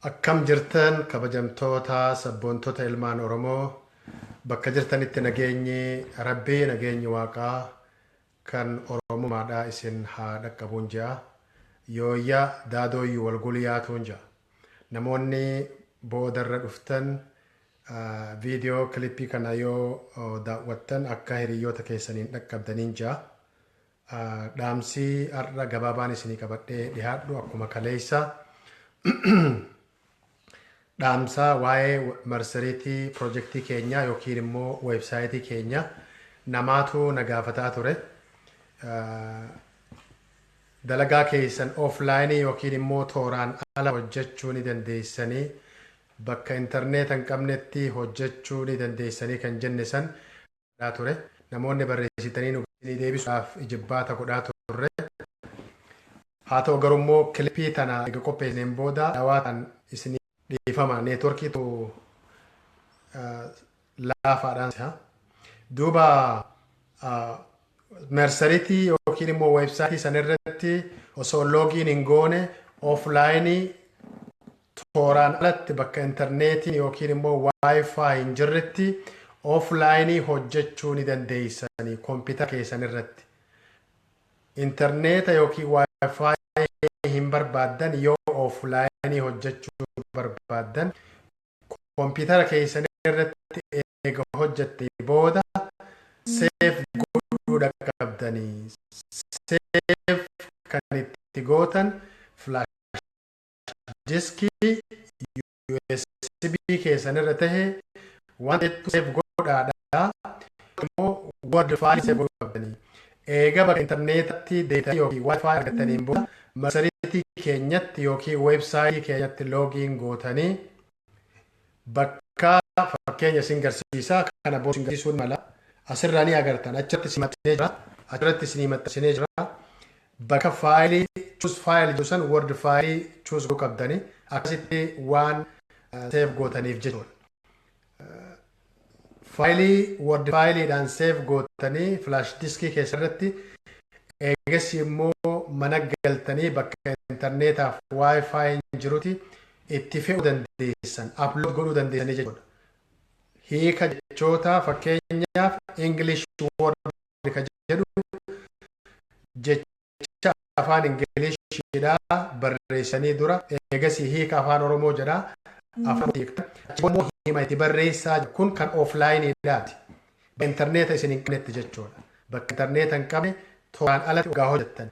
Akkam jirtan kabajamtoota sabboontoota ilmaan Oromoo bakka jirtanitti nageenyi Waaqaa kan Oromummaadhaa isin haa dhaqqabuun ja'a. Yooyyaa daadooyyuu wal guliyaatuun ja'a. Namoonni boodarra dhuftan viidiyoo kilippii kana yoo daawwattan akka hiriyoota keessaniin dhaqqabdaniin ja'a. Dhaamsii har'a gabaabaan isinii qabadhee dhiyaadhu akkuma kaleessa. Dhaamsa waa'ee marsariitii piroojeektii keenyaa yookiin immoo weebsaayitii keenya namaatu na gaafataa ture. Dalagaa keessan offlaayinii yookiin immoo tooraan ala hojjechuu ni dandeessanii bakka intarneeta hin qabnetti hojjechuu ni dandeessanii kan jenne san ture. Namoonni barreessitanii nu deebisuudhaaf ijibbaata godhaa turre. Haa ta'u garuu immoo kilippii tana eega qopheessineen booda dhawaataan isin dhiifama neetworkiitu laafaadhaan duuba marsariitii yookiin immoo weebsaayitii sanirratti osoo loogiin hin goone offlaayinii tooraan alatti bakka intarneetiin yookiin immoo waayifaa hin jirretti offlaayinii hojjechuu ni dandeessanii koompitara keessan irratti. Intarneeta yookiin waayifaa hin barbaaddan yoo offlaayinii hojjechuu barbaaddan koompitara keessan irratti eega hojjette booda seef godhuu qabdanii. Seef kan itti gootan flash diskii USB keessan irra tahe waan seef godhaadhaa immoo word file seef godhuu qabdanii. Eega bakka intarneetatti deetaa yookiin waayifaa argataniin booda marsariitii keenyatti yookiin weebsaayitii keenyatti loogiin gootanii bakka fakkeenya isin garsiisaa kana booda isin garsiisuun mala asirraa ni agartan achirratti isin maxxansinee jira bakka faayilii choose file jedhusan word faayilii choose godhuu qabdanii akkasitti waan seef gootaniif jechuudha. Faayilii word faayiliidhaan seef gootanii flash diskii keessarratti eegas immoo mana galtanii bakka intarneetaaf waayifaa hin jirutti itti fe'uu dandeessan upload godhuu dandeessanii jechuudha. Hiika jechoota fakkeenyaaf English word kan jedhu jecha afaan Ingiliishiidhaa barreessanii dura eegas hiika afaan Oromoo jedhaa afaan hiiktan hima itti barreessaa kun kan offlaayiniidhaati. Intarneeta isin hin qabnetti jechuudha. Bakka intarneeta hin qabne tooraan alatti ogaa hojjettan.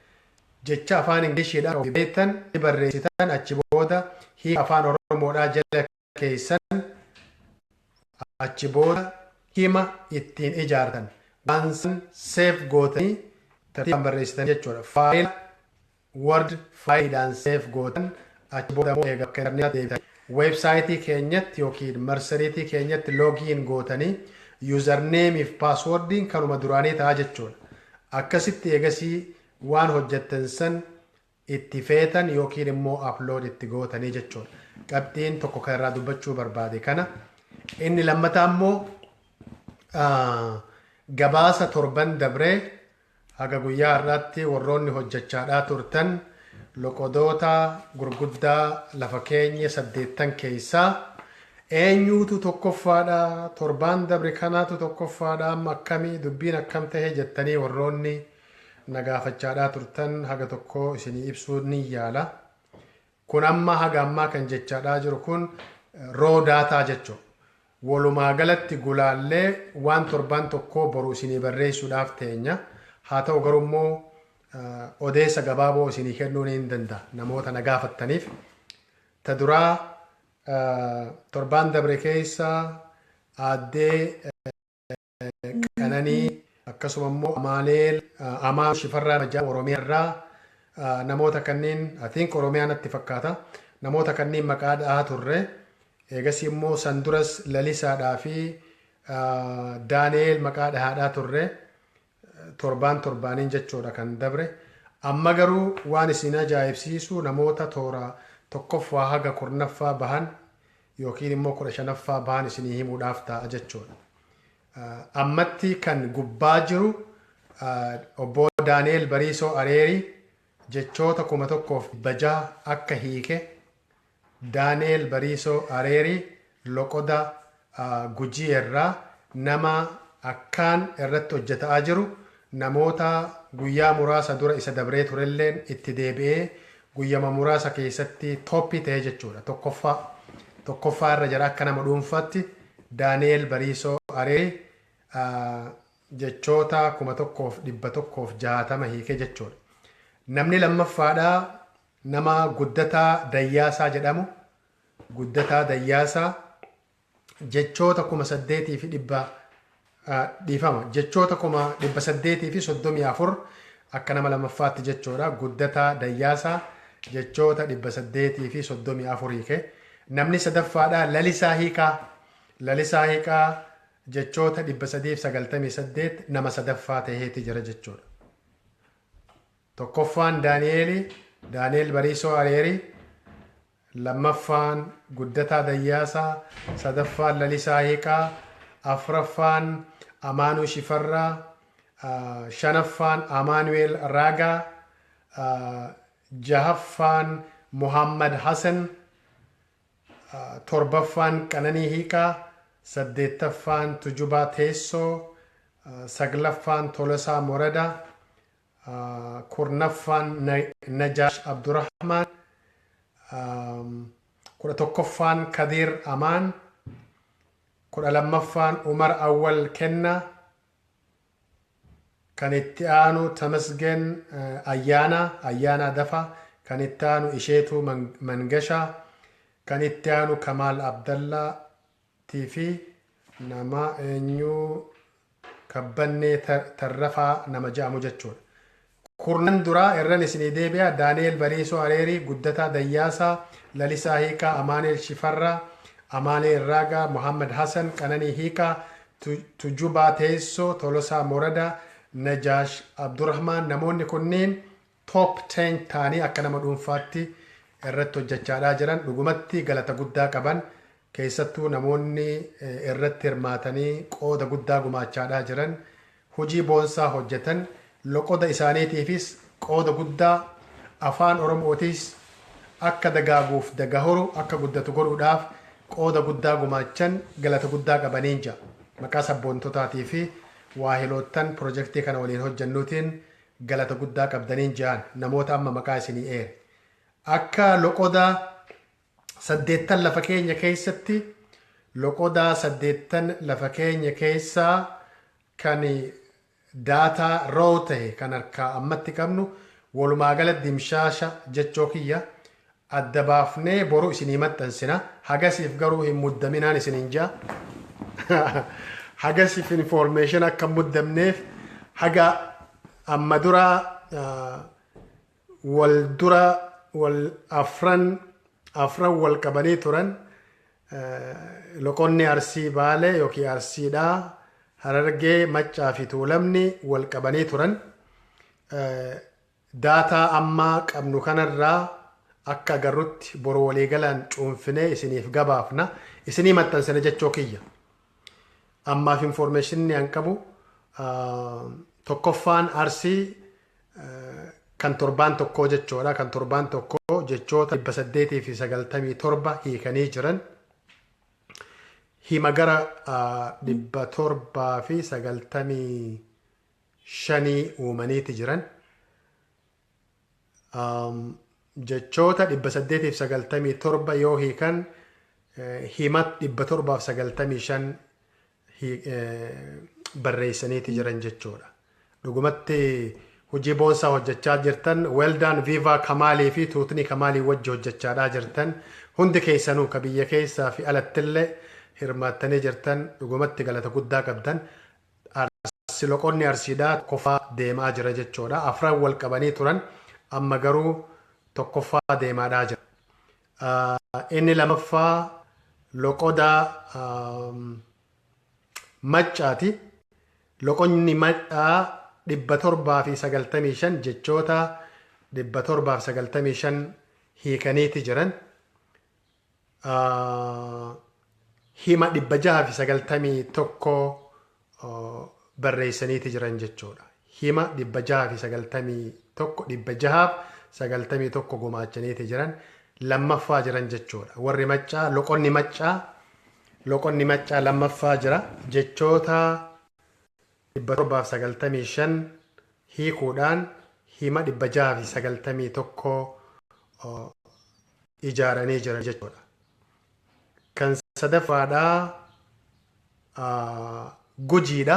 Jecha afaan Ingiliishiidhaan beektan barreessitan achi booda hiika afaan Oromoodhaa jala keessan achi booda hima ittiin ijaartan. Waan san seef gootanii tartiibaan barreessitan jechuudha. Faayila word faayiliidhaan seef gootan achi booda immoo eega bakka intarneeta deebitan. Weebsaayitii keenyatti yookiin marsariitii keenyatti loogiin gootanii yuuzarneemiif paaswordiin kanuma duraanii ta'a jechuudha. Akkasitti eegasii waan hojjettan san itti feetan yookiin immoo upload itti gootanii jechuudha. Qabxiin tokko kan irraa dubbachuu barbaade kana. Inni lammataa immoo gabaasa torban dabree haga guyyaa har'aatti warroonni hojjechaadhaa turtan loqodoota gurguddaa lafa keenya 8 keessaa eenyuutu tokkoffaadha torban dabre kanaatu tokkoffaadha amma akkamii dubbiin akkam ta'e jettanii warroonni nagaafachaadhaa turtan haga tokko isinii ibsuu ni yaala. Kun amma haga ammaa kan jechaadhaa jiru kun raw daataa jechuudha. Walumaa galatti gulaallee waan torban tokko boru isinii barreessuudhaaf teenya. Haa ta'u garuu immoo odeessa gabaaboo isinii kennuu ni danda'a namoota nagaafattaniif. Ta duraa torban dabre keessa aaddee Qananii akkasuma immoo Amaan Shifarraa Majaa Oromiyaarraa namoota kanneen atiink Oromiyaan natti fakkaata namoota kanneen maqaa dha'aa turre. Eegas immoo Sanduras Lalisaadhaa fi Daani'eel maqaa dhahaadhaa turre torbaaniin jechuudha kan dabre. Amma garuu waan isin ajaa'ibsiisu namoota toora tokkoffaa haga 10ffaa bahan yookiin immoo 15ffaa bahan isinii himuudhaaf ta'a jechuudha. Ammatti kan gubbaa jiru obbo Daani'eel Bariisoo Areerii jechoota 1,600 akka hiike Daaneel Bariisoo Areerii Loqoda Gujii irraa nama akkaan irratti hojjetaa jiru namoota guyyaa muraasa dura isa dabree turelleen itti deebi'ee guyyama muraasa keessatti tooppii ta'e jechuudha. Tokkoffaa irra jira akka nama dhuunfaatti Daaneel Bariisoo Areerii jechoota 1160 hiike jechuudha. Namni lammaffaadhaa nama Guddataa Dayyaasaa jedhamu. Guddataa Dayyaasaa jechoota 834 akka nama lammaffaatti jechuudha. Guddataa Dayyaasaa jechoota 834 hiike. Namni sadaffaadhaa Lalisaa Hiikaa. Lalisaa Hiikaa jechoota 398 nama sadaffaa ta'eeti jira jechuudha. Tokkoffaan Daaneel Bariisoo Areerii, lammaffaan Guddataa Dayyaasaa, sadaffaan Lalisaa Hiikaa, afraffaan Amaanuu Shifarraa, shanaffaan Amaanuweel Raagaa, jahaffaan Muhammad Hassan, torbaffaan Qananii Hiikaa, saddeettaffaan Tujubaa Teessoo, saglaffaan Tolosaa Moradaa, kurnaffaan Najaash Abdurrahmaan, kudha tokkoffaan Kadir Amaan, kudha lammaffaan Umar Awwal Kennaa, kan itti aanu Tamasgen Ayyaanaa Dafaa, kan itti aanu Isheetuu Mangashaa, kan itti aanu Kamaal Abdallaa fi nama eenyuu Kabbannee Tarrafaa nama jedhamu jechuudha. Kurnan duraa irran isinii deebi'a. Daaneel Bariisoo Areerii, Guddataa Dayyaasaa, Lalisaa Hiikaa, Amaaneel Shifarraa, Amaaneel Raagaa, Muhammad Hassan, Qananii Hiikaa, Tujubaa Teessoo, Tolosaa Moradaa, Najaash Abdurrahmaan. Namoonni kunneen top 10 ta'anii akka nama dhuunfaatti irratti hojjechaadhaa jiran. Dhugumatti galata guddaa qaban. Keessattuu namoonni irratti hirmaatanii qooda guddaa gumaachaadhaa jiran, hojii boonsaa hojjetan, loqoda isaaniitiifis qooda guddaa afaan Oromootis akka dagaaguuf dagahoru akka guddatu godhuudhaaf qooda guddaa gumaachan galata guddaa qabaniin jira. Maqaa sabboontotaatii fi waahiloottan pirojektii kana waliin hojjennuutiin galata guddaa qabdaniin jiran namoota amma maqaa isinii eere. Akka loqoda 8 lafa keenya keessatti loqoda 8 lafa keenya keessaa kan daataa roo ta'e kan harkaa ammatti qabnu walumaa gala dimshaasha jechoo kiyya adda baafnee boru isinii maxxansina. Hagasiif garuu hin muddaminaan isiniin jaa. Hagasiif information akka muddamneef haga amma dura wal afran wal qabanii turan loqonni Arsii Baalee yookiin Arsiidhaa, Harargee, Maccaa fi Tuulamni wal qabanii turan. Daataa ammaa qabnu kanarraa akka agarrutti boru waliigalaan cuunfinee isiniif gabaafna. Isinii maxxansina jechoo kiyya. Ammaaf informationni an qabu tokkoffaan Arsii kan torbaan tokkoo jechoodha. Kan torbaan tokkoo jechoota 897 hiikanii jiran. Hima gara 795 uumaniiti jiran. Jechoota 897 yoo hiikan hima 795 barreessaniiti jiran jechoodha. Dhugumatti hojii boonsaa hojjechaa jirtan Weldaan Viva Kamaalii fi Tuutni Kamaalii wajji hojjechaadhaa jirtan hundi keessanuu ka biyya keessaa fi alattillee hirmaattanii jirtan dhugumatti galata guddaa qabdan. Loqonni Arsiidhaa tokkoffaa deemaa jira jechoodha. Afran wal qabanii turan amma garuu tokkoffaa deemaadhaa jira. Inni lamaffaa loqoda Maccaati. Loqonni Maccaa 795 jechoota 795 hiikaniiti jiran. Hima 691 barreessaniiti jiran jechoodha. Hima 691 691 gumaachaniiti jiran. lammaffaa jiran jechuudha. Warri maccaa loqonni maccaa lammaffaa jira jechoota 795 hiikuudhaan hima 691 ijaaranii jiran jechuudha. Kan sadaffaadhaa Gujiidha.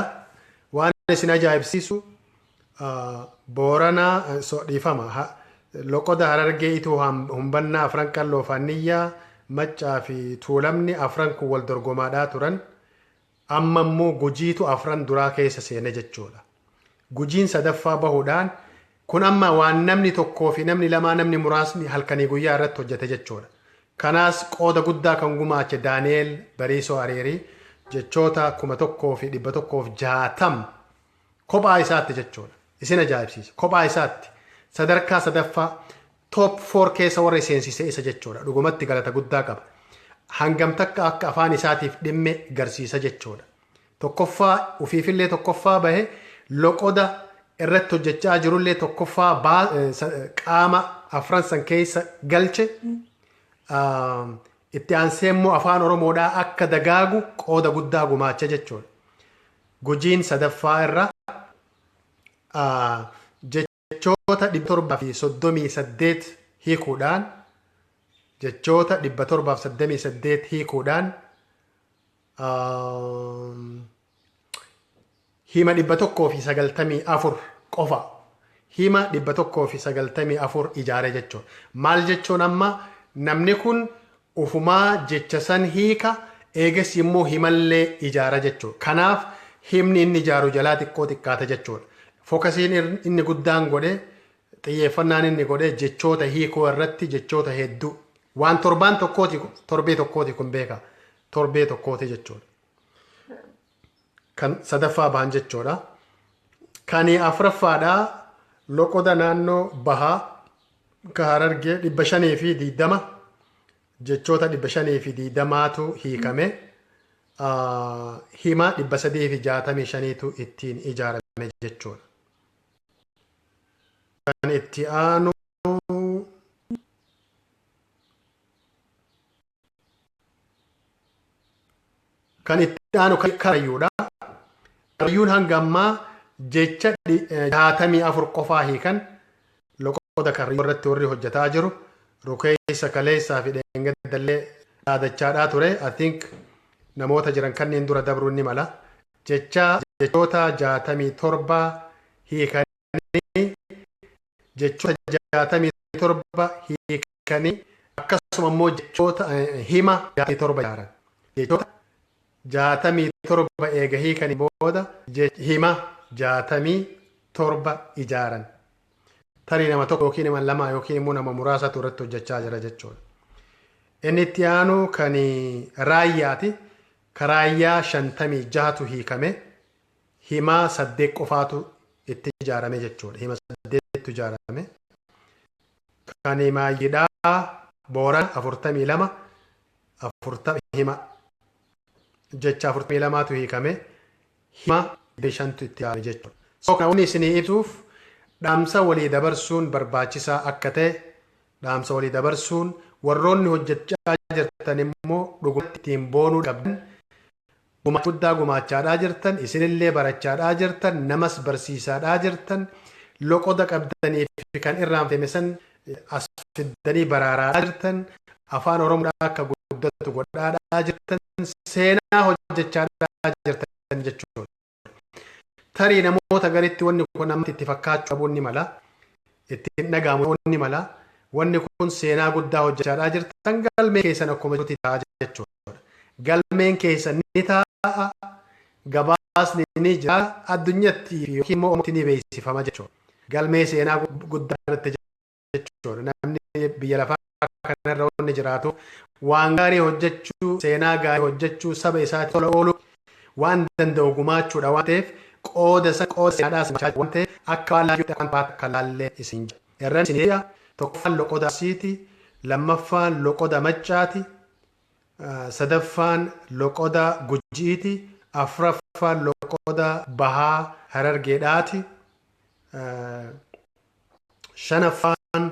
Waan isin ajaa'ibsiisu Booranaa dhiifama loqoda Harargee ituu humbannaa afran qalloo faanniyyaa maccaa fi tuulamni afran kun wal dorgomaadhaa turan. Amma immoo Gujiitu afran duraa keessa seene jechuudha. Gujiin sadaffaa bahuudhaan kun amma waan namni tokkoo fi namni lamaa namni muraasni halkanii guyyaa irratti hojjete jechuudha. Kanaas qooda guddaa kan gumaache Daani'eel Bariisoo Areerii jechoota 1160 kophaa isaatti jechuudha. Isin ajaa'ibsiisa. Kophaa isaatti sadarkaa sadaffaa top 4 keessa warra seensise isa jechuudha. Dhugumatti galata guddaa qaba. Hangam takka akka afaan isaatiif dhimme garsiisa jechuudha. Tokkoffaa ufiifillee tokkoffaa bahe loqoda irratti hojjechaa jirullee tokkoffaa qaama afran san keessa galche. Itti aansee immoo afaan Oromoodhaa akka dagaagu qooda guddaa gumaacha jechuudha. Gujiin sadaffaa irra jechoota 738 hiikuudhaan jechoota 738 hiikuudhaan hima 194 qofa hima 194 ijaare jechuudha. Maal jechuun amma namni kun ufumaa jecha san hiika eegas immoo himallee ijaara jechuudha. Kanaaf himni inni ijaaru jalaa xiqqoo xiqqaata jechuudha. Fookasiin inni guddaan godhe xiyyeeffannaan inni godhe jechoota hiikoo irratti jechoota hedduu waan torbee tokkooti kun beeka torbee tokkooti jechuudha. Kan sadaffaa bahan jechuudha. Kan afuraffaadhaa loqoda naannoo bahaa ka Harargee 520 jechoota 520tu hiikame hima 365tu ittiin ijaarame jechuudha. Kan itti aanu Karayyuudha. Karayyuun hanga ammaa jecha 64 qofaa hiikan loqoda Karayyuu irratti warri hojjetaa jiru. Rukeessa kaleessaa fi dheengadallee dhaadachaadhaa ture. I think namoota jiran kanneen dura dabruun ni mala. Jechoota 67 hiikanii jechoota 67 hiikanii akkasuma immoo jechoota hima 67 ijaaran. Jechoota 67 eega hiikanii booda hima 67 ijaaran. Tarii nama tokko yookiin nama lama yookiin immoo nama muraasatu irratti hojjechaa jira jechuudha. Inni itti aanu kan raayyaati. Karaayyaa 56tu hiikame. Hima 8 qofaatu itti ijaarame jechuudha. Hima 8tu ijaarame. Kan maayidhaa Booran 42 hima jecha 42tu hiikame. Hima 5tu itti ijaarame jechuudha. So kan inni isinii ibsuuf dhaamsa walii dabarsuun barbaachisaa akka ta'e dhaamsa walii dabarsuun warroonni hojjechaa jirtan immoo dhugumatti ittiin boonuu qabdan guddaa gumaachaadhaa jirtan isinillee barachaadhaa jirtan namas barsiisaadhaa jirtan loqoda qabdanii fi kan irraanfame san as fiddanii baraaraadhaa jirtan afaan Oromoodhaa akka guddatu godhaadhaa jirtan seenaa hojjechaadhaa jirtan jechuudha. Tarii namoota garitti wanni kun namatti itti fakkaachuu qabuun ni mala. Ittiin dhagahamu ni mala. Wanni kun seenaa guddaa hojjechaadhaa jirtan galmeen keessan akkuma jirutti ta'a jechuudha. Galmeen keessan ni taa'a. Gabaasni ni jira. Addunyaatti yookiin immoo uummatni ni beeksifama jechuudha. Galmee seenaa guddaa irratti jechuudha. Namni biyya lafaa kanarra wanni jiraatu waan gaarii hojjechuu, seenaa gaarii hojjechuu, saba isaatti tola oolu waan danda'u gumaachuudha waan ta'eef qooda seenaadhaa simachaa waan ta'eef akka waan laayyuu kan baata kan laallee isin jira. Irraan isin jedha tokkoffaan loqoda Arsiiti, lammaffaan loqoda Maccaati, sadaffaan loqoda Gujiiti, afuraffaan loqoda Bahaa Harargeedhaati, shanaffaan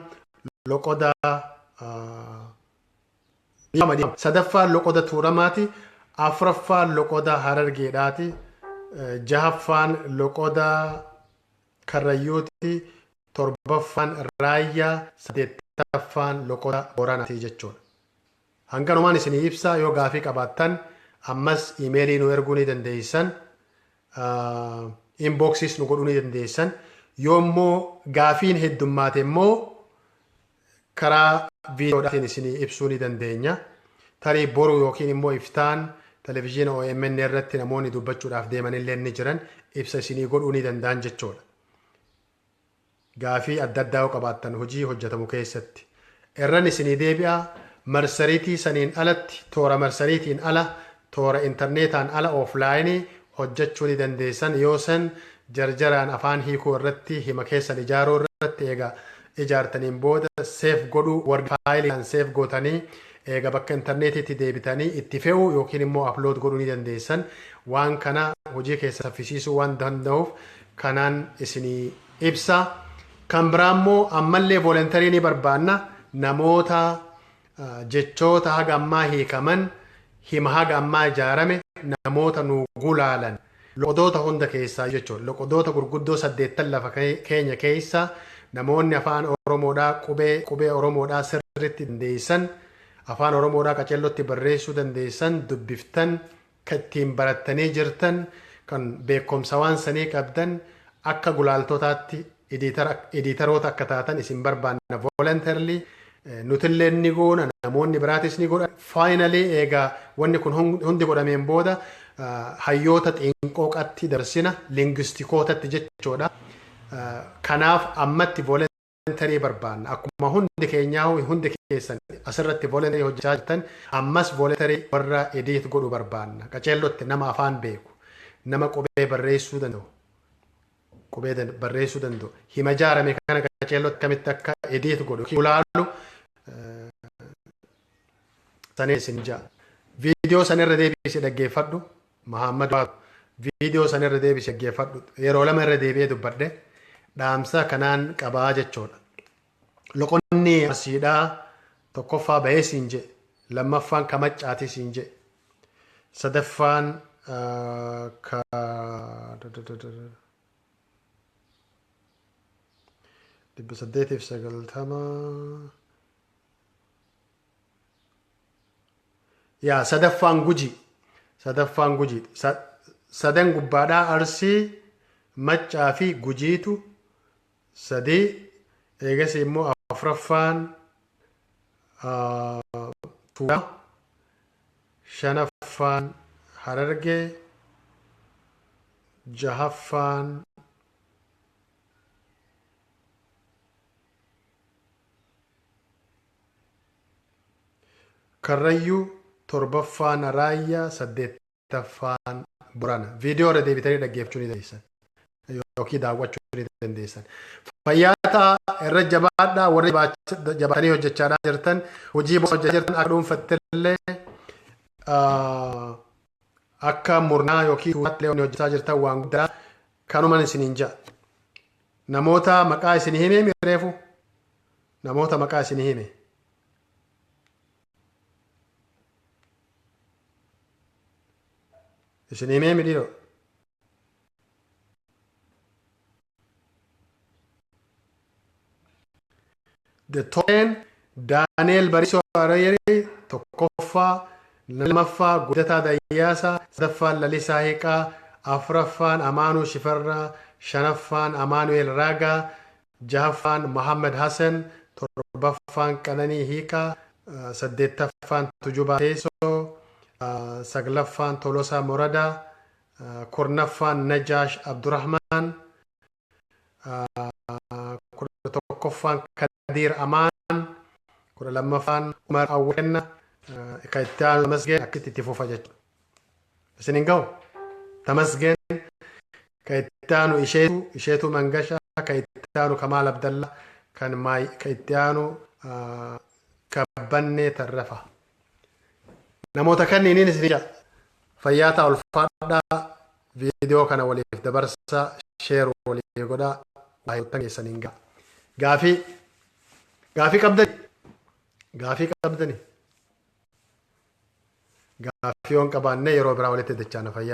loqoda sadaffaan loqoda tuulamaati, afuraffaan loqoda harargeedhaati, jahaffaan loqoda karrayyuuti, torbaffaan raayyaa, saddeettaffaan loqoda booranaati jechuudha. Hanganumaan isinii ibsaa. Yoo gaafii qabaattan ammas iimeelii nu erguu ni dandeessan, inboksiis nu godhuu ni dandeessan. Yoo immoo gaafiin heddummaate immoo karaa viidiyoodhaatiin isinii ibsuu ni dandeenya. Tarii boru yookiin immoo iftaan televizyiina OMN irratti namoonni dubbachuudhaaf deemanillee ni jiran ibsa isinii godhuu ni danda'an jechuudha. Gaafii adda addaa yoo qabaattan hojii hojjetamu keessatti irran isinii deebi'a. Marsariitii saniin alatti toora marsariitiin ala, toora intarneetaan ala offlaayinii hojjechuu ni dandeessan. Yoo san jarjaraan afaan hiikuu irratti hima keessan ijaaruu irratti eega ijaartaniin booda seef godhuu word faayilaan seef gootanii eega bakka intarneetiitti deebitanii itti fe'uu yookiin immoo upload godhuu ni dandeessan. Waan kana hojii keessa saffisiisuu waan danda'uuf kanaan isinii ibsa. Kan biraa immoo ammallee volontarii ni barbaanna. Namoota jechoota haga ammaa hiikaman, hima haga ammaa ijaarame, namoota nu gulaalan loqodoota hunda keessaa jechuudha. Loqodoota gurguddoo 8 lafa keenya keessa namoonni afaan Oromoodhaa qubee Oromoodhaa sirriitti dandeessan, afaan Oromoodhaa qaceellotti barreessuu dandeessan, dubbiftan, ittiin barattanii jirtan, kan beekumsa waan sanii qabdan akka gulaaltotaatti editaroota akka taatan isin barbaanna voluntarily. Nutillee ni goona, namoonni biraatis ni godhan. Faayinalii eegaa wanni kun hundi godhameen booda hayyoota xiinqooqatti darsina, lingistikootatti jechuudha. Kanaaf ammatti voluntarii barbaanna. Akkuma hundi keenyaa hundi keessan asirratti voluntarii hojjechaa jirtan ammas voluntarii warra edit godhu barbaanna. Qaceellotti nama afaan beeku, nama qubee barreessuu danda'u. Hima ijaarame kana qaceellotti akkamitti akka edit godhu ulaalu saneesin jaa. Viidiyoo sanirra deebisee dhaggeeffadhu. Muhammad viidiyoo sanirra deebisee dhaggeeffadhu. Yeroo lama irra deebi'ee dubbadhe dhaamsa kanaan qabaa jechuudha. Loqonni arsiidhaa tokkoffaa bahee siin jedhe, lammaffaan kamaccaati siin jedhe, sadaffaan dhibba 890 yaa sadaffaan Gujii sadan gubbaadhaa Arsii, Maccaa fi Gujiitu sadii. Eegas immoo afuraffaan Tuulama, shanaffaan Harargee, jahaffaan Karrayyuu, torbaffaan Raayyaa, saddeettaffaan Boorana. Viidiyoo irra deebitanii dhaggeeffachuu ni dandeessan yookiin daawwachuu ni dandeessan. Fayyaataa irra jabaadhaa. Warri jabaatanii hojjechaa jirtan, hojii hojjechaa jirtan akka dhuunfattillee akka murnaa yookiin tuutaatti hojjechaa jirtan waan guddaa kanuman isiniin ja'a. Namoota maqaa isinii himee mireefu namoota maqaa isinii hime. Isin himee midhiidho. The Toleen Daani'eel Bariisoo Arayerii tokkoffaa, lamaffaa Guddataa Dayyaasaa, sadaffaan Lalisaa Hiiqaa, afuraffaan Amaanuu Shifarraa, shanaffaan Amaanu'eel Raagaa, jahaffaan Muhammad Hassan, torbaffaan Qananii Hiiqaa, saddeettaffaan Tujubaa Teessoo, saglaffaan Tolosaa Moradaa, kurnaffaan Najaash Abdurrahmaan, kudha tokkoffaan Kadiir Amaan, kudha lammaffaan Umar Awwenna, ka itti aanu Tamasgeen akkitti itti fufa jechuudha. Isin hin gahu? Tamasgeen, ka itti aanu Isheetu Mangashaa, ka itti aanu Kamaal Abdallaa, ka itti aanu Kabbannee Tarrafa. Namoota kanniiniin isin jaa. Fayyaataa ulfaadhaa. Viidiyoo kana waliif dabarsaa, sheer walii godhaa, waa hedduu keessaniin ga'a. Gaafii qabdan Gaafii qabdani. Gaafii waan qabaanne yeroo biraa walitti dachana fayyaa.